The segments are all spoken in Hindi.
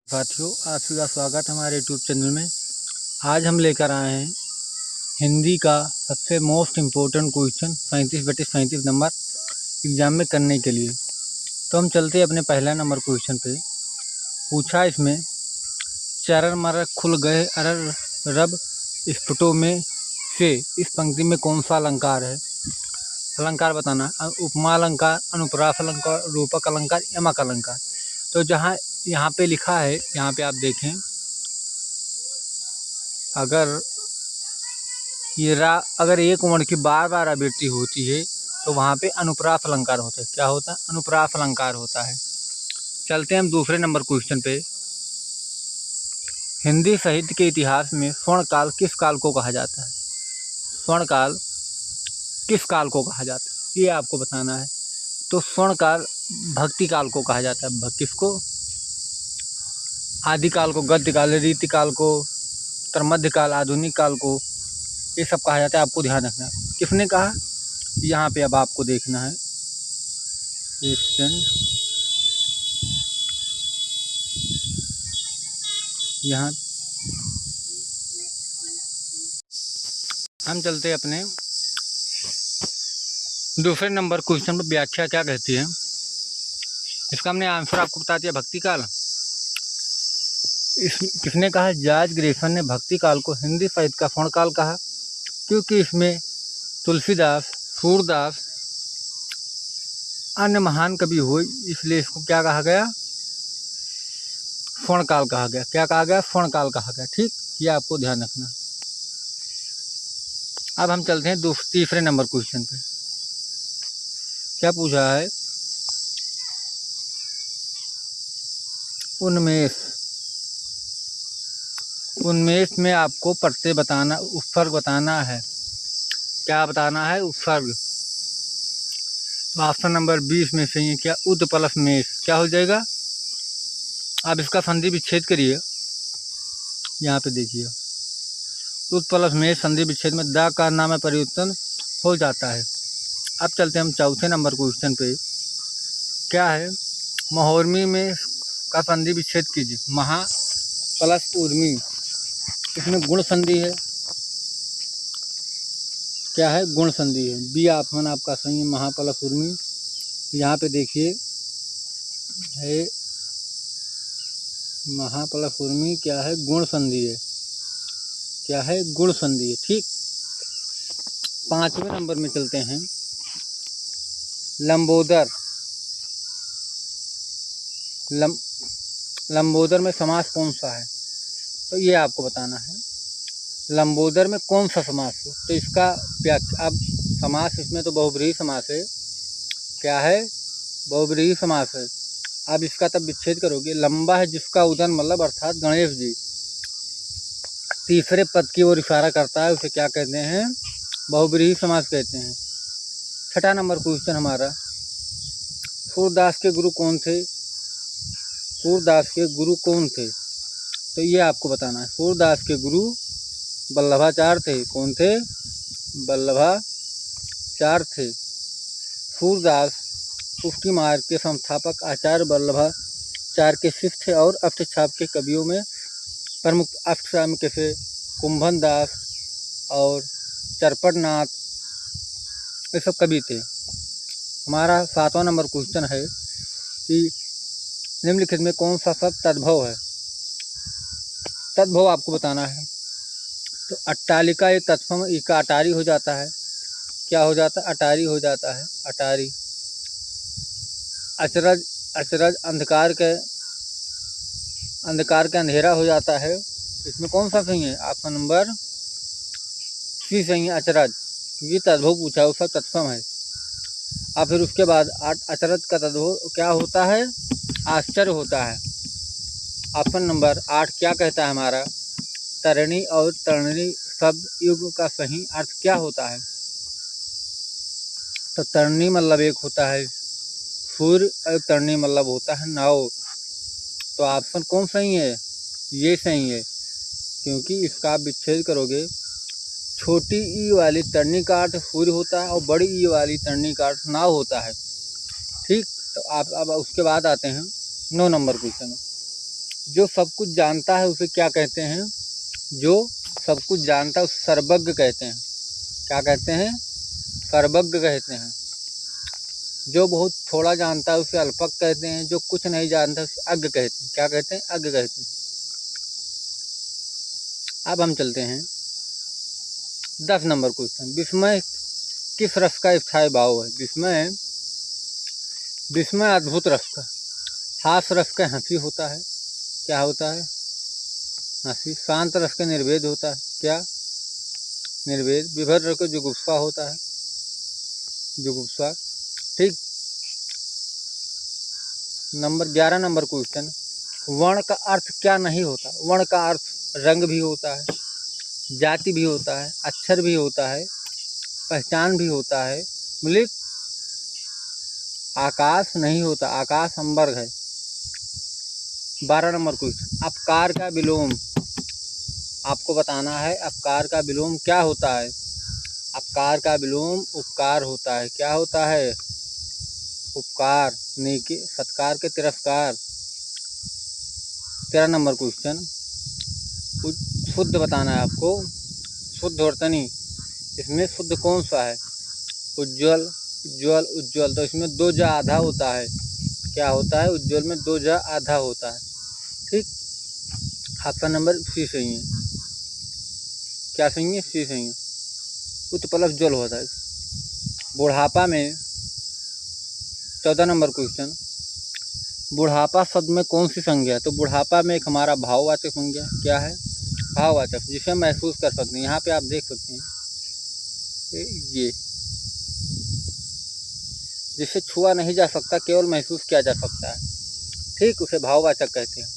साथियों, आप सभी का स्वागत है हमारे यूट्यूब चैनल में। आज हम लेकर आए हैं हिंदी का सबसे most important question 37/37 number exam में करने के लिए। तो हम चलते हैं अपने पहला नंबर क्वेश्चन पे। पूछा इसमें, चरर मरर खुल गए अरर रब स्फुटों में से इस पंक्ति में कौन सा अलंकार है? अलंकार बताना। उपमा अलंकार, अनुप्रास अलंकार, रूपक अलंकार, यमक अलंकार। तो जहाँ यहाँ पे लिखा है, यहाँ पे आप देखें, अगर एक वर्ण की बार बार आवृत्ति होती है तो वहाँ पे अनुप्रास अलंकार होता है। क्या होता है? अनुप्रास अलंकार होता है। चलते हैं हम दूसरे नंबर क्वेश्चन पे। हिंदी साहित्य के इतिहास में स्वर्ण काल किस काल को कहा जाता है? स्वर्ण काल किस काल को कहा जाता है, ये आपको बताना है। तो स्वर्ण काल भक्ति काल को कहा जाता है। किसको? आदि काल को, गद्य काल, रीति काल को, उत्तर मध्य काल, आधुनिक काल को, ये सब कहा जाता है। आपको ध्यान रखना है। किसने कहा? यहाँ पे अब आपको देखना है। एक सेकंड, यहाँ हम चलते हैं अपने दूसरे नंबर क्वेश्चन पर। व्याख्या क्या कहती है? इसका हमने आंसर आपको बता दिया, भक्ति काल। किसने कहा? जॉर्ज ग्रेसन ने भक्ति काल को हिंदी साहित्य का स्वर्ण काल कहा, क्योंकि इसमें तुलसीदास, सूरदास, अन्य महान कवि हुए, इसलिए इसको क्या कहा गया? स्वर्ण काल कहा गया। क्या कहा गया? स्वर्ण काल कहा गया। ठीक, ये आपको ध्यान रखना। अब हम चलते हैं तीसरे नंबर क्वेश्चन पे। क्या पूछा है? उन्मेष में आपको प्रत्यय बताना, उपसर्ग बताना है। क्या बताना है? उपसर्ग। तो ऑप्शन नंबर 20 में से क्या? उद प्लस मेष क्या हो जाएगा? आप इसका संधि विच्छेद करिए। यहाँ पे देखिए, उद प्लस मेष संधि विच्छेद में द का नाम में परिवर्तन हो जाता है। अब चलते हैं हम चौथे नंबर क्वेश्चन पे। क्या है? महोर्मी में का संधि विच्छेद कीजिए। महा प्लस उर्मी, इसमें गुण संधि है। क्या है? गुण संधि है। बी ऑप्शन आपका सही है, महा प्लस उर्मी। यहाँ पे देखिए है महा प्लस उर्मी, क्या है? गुण संधि है। क्या है? गुण संधि है। ठीक, पांचवें नंबर में चलते हैं। लंबोदर, लंबोदर में समास कौन सा है? तो ये आपको बताना है। लंबोदर में कौन सा समास है? तो इसका अब समास इसमें तो बहुब्रीहि समास है। क्या है? बहुब्रीहि समास है। अब इसका तब विच्छेद करोगे। लंबा है जिसका उदन, मतलब अर्थात गणेश जी तीसरे पद की ओर इशारा करता है, उसे क्या कहते हैं? बहुब्रीहि समास कहते हैं। छठा नंबर क्वेश्चन हमारा, सूरदास के गुरु कौन थे? सूरदास के गुरु कौन थे? तो ये आपको बताना है। सूरदास के गुरु वल्लभाचार्य थे। कौन थे? वल्लभाचार्य थे। सूरदास पुष्टि मार्ग के संस्थापक आचार्य वल्लभाचार्य के शिष्य थे और अष्टछाप के कवियों में प्रमुख अष्टसाम के से कुंभन दास और चरपटनाथ, ये सब कवि थे। हमारा सातवां नंबर क्वेश्चन है कि निम्नलिखित में कौन सा शब्द तद्भव है? तद्भव आपको बताना है। तो अट्टालिका ये तत्सम का अटारी हो जाता है। क्या हो जाता है? अटारी हो जाता है। अटारी। अचरज, अचरज अंधकार के अंधेरा हो जाता है। इसमें कौन सा सही है? ऑप्शन नंबर सी सही है, अचरज। क्योंकि तद्भव पूछा है, उसका तत्सम है। और फिर उसके बाद अचरज का तद्भव क्या होता है? आश्चर्य होता है। ऑप्शन नंबर 8 क्या कहता है हमारा? तरणी और तरणनी शब्द युग का सही अर्थ क्या होता है? तो तरणी मतलब एक होता है सूर्य और तरणी मतलब होता है नाव। तो ऑप्शन कौन सही है? ये सही है, क्योंकि इसका आप विच्छेद करोगे। छोटी ई वाली तरनी का अर्थ सूर्य होता है और बड़ी ई वाली तरनी का अर्थ नाव होता है। ठीक, तो आप अब उसके बाद आते हैं 9 नंबर क्वेश्चन में। जो सब कुछ जानता है उसे क्या कहते हैं? जो सब कुछ जानता है उसे सर्वज्ञ कहते हैं। क्या कहते हैं? सर्वज्ञ कहते हैं। जो बहुत थोड़ा जानता है उसे अल्पज्ञ कहते हैं। जो कुछ नहीं जानता उसे अज्ञ कहते हैं। क्या कहते हैं? अज्ञ कहते हैं। अब हम चलते हैं 10 नंबर क्वेश्चन। विस्मय किस रस का स्थायी भाव है? विस्मय विस्मय अद्भुत रस का। हास रस का हंसी होता है। क्या होता है? हंसी। शांत रस का निर्वेद होता है। क्या? निर्वेद। विभर रस का जुगुप्सा होता है। जुगुप्सा। ठीक। Number 11 number question. वर्ण का अर्थ क्या नहीं होता? वर्ण का अर्थ रंग भी होता है, जाति भी होता है, अक्षर भी होता है, पहचान भी होता है, मतलब आकाश नहीं होता। आकाश अंबर है। 12 नंबर क्वेश्चन। अपकार का विलोम आपको बताना है। अपकार का विलोम क्या होता है? अपकार का विलोम उपकार होता है। क्या होता है? उपकार। नेकी सत्कार के तिरस्कार। 13 नंबर क्वेश्चन। शुद्ध बताना है आपको। शुद्ध और तनी, इसमें शुद्ध कौन सा है? उज्ज्वल, उज्ज्वल, उज्ज्वल। तो इसमें 2 जा आधा होता है। क्या होता है? उज्ज्वल में 2 जा आधा होता है। ठीक। आपका नंबर सी सही है। क्या सही है? सी सही है। उत्पलक ज्वल होता है। बुढ़ापा में 14 नंबर क्वेश्चन। बुढ़ापा शब्द में कौन सी संज्ञा है? तो बुढ़ापा में एक हमारा भाववाचक संज्ञा। क्या है? भाववाचक, जिसे हम महसूस कर सकते हैं। यहाँ पे आप देख सकते हैं ये, जिसे छुआ नहीं जा सकता, केवल महसूस किया जा सकता है। ठीक, उसे भाववाचक कहते हैं।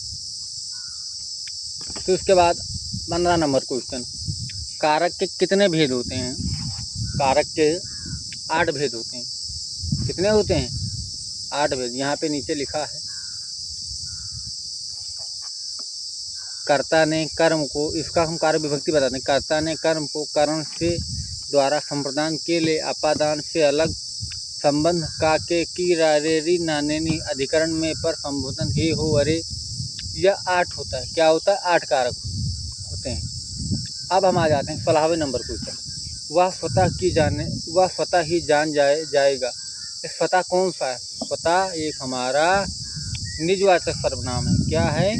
फिर उसके बाद 15 नंबर क्वेश्चन। कारक के कितने भेद होते हैं? कारक के 8 भेद होते हैं। कितने होते हैं? 8 भेद। यहाँ पे नीचे लिखा है। कर्ता ने कर्म को, इसका हम कारक विभक्ति बताते हैं। कर्ता ने कर्म को करण से द्वारा संप्रदान के लिए अपादान से अलग संबंध का के की रे नाने नी अधिकरण में पर संबोधन हे हो अरे, यह 8 होता है। क्या होता है? 8 कारक होते हैं। अब हम आ जाते हैं 16वें नंबर क्वेश्चन। वह स्वतः ही जान जाएगा। स्वतः कौन सा है? स्वतः एक हमारा निजवाचक सर्वनाम है। क्या है?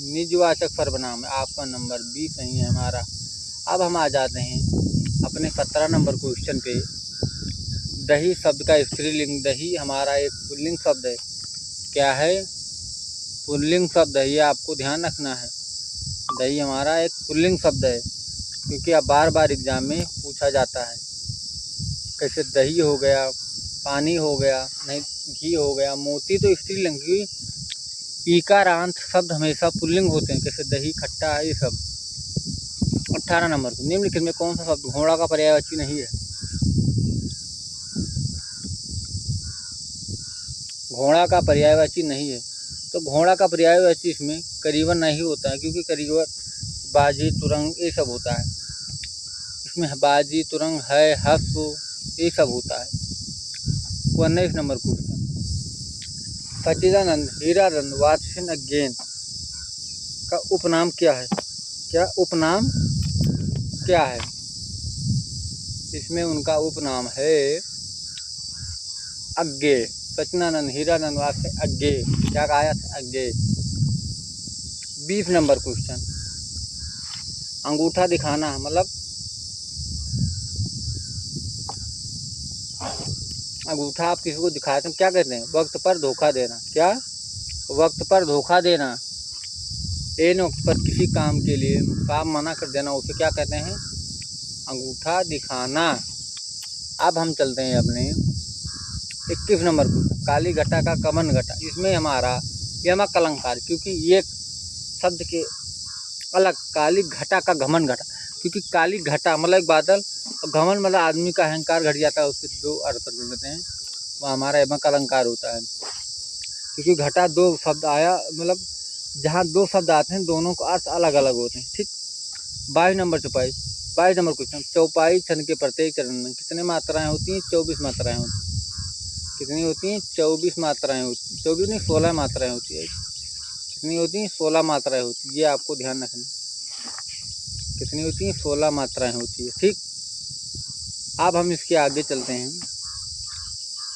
निजवाचक सर्वनाम है। आपका नंबर 20 सही है हमारा। अब हम आ जाते हैं अपने 17 नंबर क्वेश्चन पे। दही शब्द का स्त्रीलिंग। दही हमारा एक पुल्लिंग शब्द है। क्या है? पुल्लिंग शब्द है। ये आपको ध्यान रखना है। दही हमारा एक पुल्लिंग शब्द है, क्योंकि अब बार बार एग्जाम में पूछा जाता है। कैसे दही हो गया, पानी हो गया, नहीं घी हो गया। मोती तो स्त्रीलिंग की, ईकारांत शब्द हमेशा पुल्लिंग होते हैं। कैसे दही, खट्टा, ये सब। 18 नंबर को निम्नलिखित में कौन सा शब्द घोड़ा का पर्यायवाची नहीं है? घोड़ा का पर्यायवाची नहीं है। तो घोड़ा का पर्यायवाची इसमें करीबन नहीं होता है, क्योंकि करीबन बाजी, तुरंग, ये सब होता है। इसमें बाजी, तुरंग, है, हस्व, ये सब होता है। 19 नंबर क्वेश्चन। सच्चिदानंद हीरानंद वात्स्यन अज्ञेन का उपनाम क्या है? क्या उपनाम क्या है? इसमें उनका उपनाम है अज्ञेय। सच्चिदानंद हीरानंद वात्स्यन अज्ञेय। क्या कहा? अज्ञेय। 20 नंबर क्वेश्चन। अंगूठा दिखाना मतलब अंगूठा आप किसी को दिखाते हैं, क्या कहते हैं? वक्त पर धोखा देना। क्या? वक्त पर धोखा देना। एन वक्त पर किसी काम के लिए काम मना कर देना, उसे क्या कहते हैं? अंगूठा दिखाना। अब हम चलते हैं अपने 21 नंबर क्वेश्चन। काली घटा का कमन घटा। इसमें हमारा यमक अलंकार, क्योंकि ये शब्द के अलग काली घटा का घमन घटा, क्योंकि काली घटा मतलब एक बादल, और घमन मतलब आदमी का अहंकार घट जाता है, उससे 2 अर्थ कर लेते हैं। वो हमारा यमक अलंकार होता है। क्योंकि घटा 2 शब्द आया, मतलब जहाँ 2 शब्द आते हैं दोनों का अर्थ अलग अलग होते हैं। ठीक। 22 नंबर चौपाई। 22 नंबर क्वेश्चन। चौपाई छंद के प्रत्येक चरण में कितने मात्राएं होती हैं? 24 मात्राएं होती हैं। कितनी होती हैं? 24 मात्राएं होती हैं। 24 नहीं, 16 मात्राएं होती है। कितनी होती हैं? 16 मात्राएं होती हैं। ये आपको ध्यान रखना। कितनी होती हैं? 16 मात्राएं होती है। ठीक, अब हम इसके आगे चलते हैं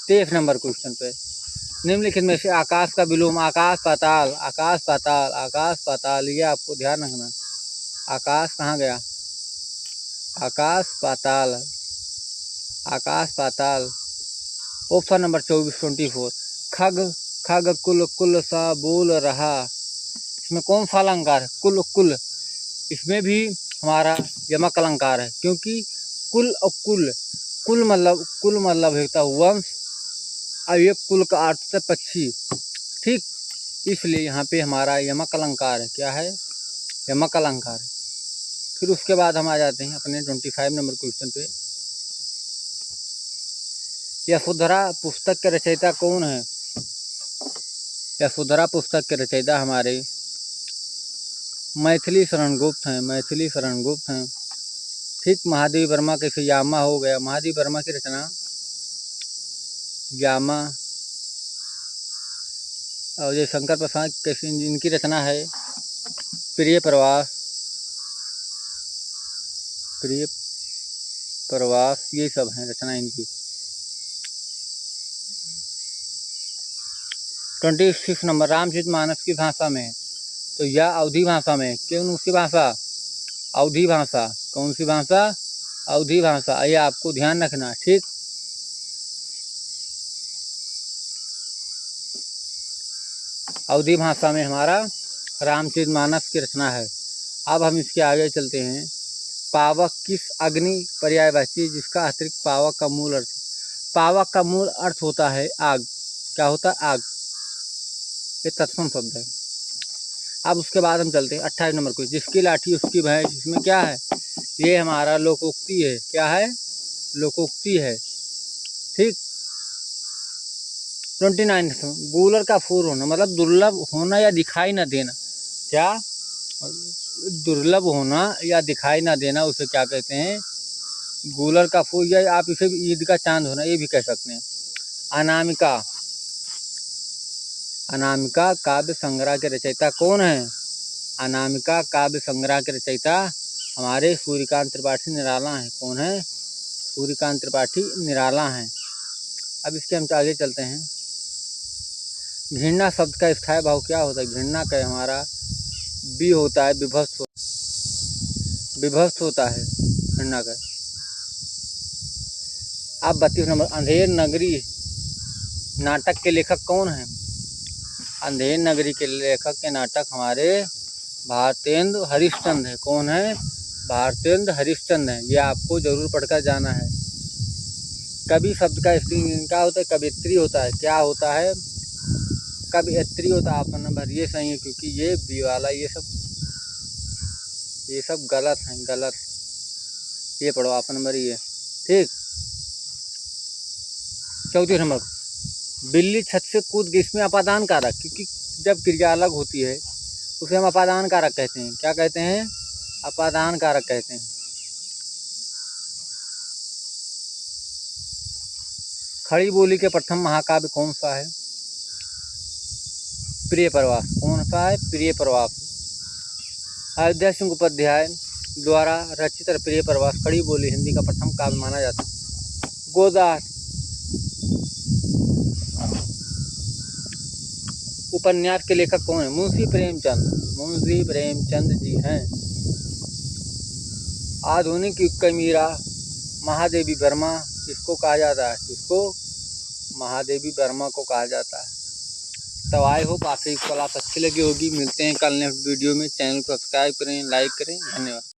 23 नंबर क्वेश्चन पे। निम्नलिखित में से आकाश का विलोम, आकाश पाताल, आकाश पाताल, आकाश पाताल, ये आपको ध्यान रखना। आकाश कहाँ गया? आकाश पाताल, आकाश पाताल। ऑप्शन नंबर 24 खग, खग कुल, कुल सा बोल रहा। इसमें कौन सा अलंकार है? कुल, कुल। इसमें भी हमारा यमक अलंकार है, क्योंकि कुल और कुल, कुल मतलब होता है वंश, और ये कुल का अर्थ है पक्षी। ठीक, इसलिए यहाँ पे हमारा यमक अलंकार है। क्या है? यमक अलंकार है। फिर उसके बाद हम आ जाते हैं अपने 25 नंबर क्वेश्चन पे। यशोधरा पुस्तक के रचयिता कौन है? यशोधरा पुस्तक के रचयिता हमारे मैथिली शरण गुप्त हैं। मैथिली शरण गुप्त हैं। ठीक, महादेवी वर्मा के यामा हो गया। महादेवी वर्मा की रचना यामा, और ये शंकर प्रसाद कैसे इनकी रचना है प्रिय प्रवास, प्रिय प्रवास, ये सब हैं रचना इनकी। 26 नंबर रामचरितमानस की भाषा में, तो यह अवधी भाषा में। कौन सी भाषा? अवधी भाषा। कौन सी भाषा? अवधी भाषा। ये आपको ध्यान रखना। ठीक, अवधी भाषा में हमारा रामचरितमानस की रचना है। अब हम इसके आगे चलते हैं। पावक किस अग्नि पर्यायवाची, जिसका अतिरिक्त पावक का मूल अर्थ? पावक का मूल अर्थ होता है आग। क्या होता है? आग। ये तत्सम शब्द है। अब उसके बाद हम चलते हैं 28 नंबर को। जिसकी लाठी उसकी भैंस, इसमें क्या है? ये हमारा लोकोक्ति है। क्या है? लोकोक्ति है। ठीक, 29 गूलर का फूल होना, मतलब दुर्लभ होना या दिखाई न देना। क्या? दुर्लभ होना या दिखाई ना देना, उसे क्या कहते हैं? गूलर का फूल, या आप इसे ईद का चांद होना, ये भी कह सकते हैं। अनामिका, अनामिका काव्य संग्रह के रचयिता कौन है? अनामिका काव्य संग्रह के रचयिता हमारे सूर्यकांत त्रिपाठी निराला हैं। कौन है? सूर्यकांत त्रिपाठी निराला हैं। अब इसके हम आगे चलते हैं। घृणा शब्द का स्थायी भाव क्या होता है? घृणा का हमारा बी होता है, विभक्त होता है घृणा का। अब 32 नंबर अंधेर नगरी नाटक के लेखक कौन है? अंधेर नगरी के लेखक के नाटक हमारे भारतेंदु हरिश्चंद्र है। कौन है? भारतेंदु हरिश्चंद्र है। ये आपको जरूर पढ़कर जाना है। कवि शब्द का क्या होता है? कवियत्री होता है। क्या होता है? कवियत्री होता है। ऑप्शन नंबर ये सही है, क्योंकि ये बी वाला ये सब गलत हैं, गलत। ये पढ़ो ऑप्शन नंबर ये। ठीक, 34 नंबर बिल्ली छत से कूद गई, इसमें अपादान कारक, क्योंकि जब क्रिया अलग होती है उसे हम अपादान कारक कहते हैं। क्या कहते हैं? अपादान कारक कहते हैं। खड़ी बोली के प्रथम महाकाव्य कौन सा है? प्रिय प्रवास। कौन सा है? प्रिय प्रवास। अयोध्या सिंह उपाध्याय द्वारा रचित प्रिय प्रवास खड़ी बोली हिंदी का प्रथम काव्य माना जाता है। गोदान उपन्यास के लेखक कौन है? मुंशी प्रेमचंद। मुंशी प्रेमचंद जी हैं। आधुनिक युग का मीरा महादेवी वर्मा इसको कहा जाता है। इसको महादेवी वर्मा को कहा जाता है। तो आई होप आपको क्लास अच्छी लगी होगी। मिलते हैं कल नेक्स्ट वीडियो में। चैनल को सब्सक्राइब करें, लाइक करें। धन्यवाद।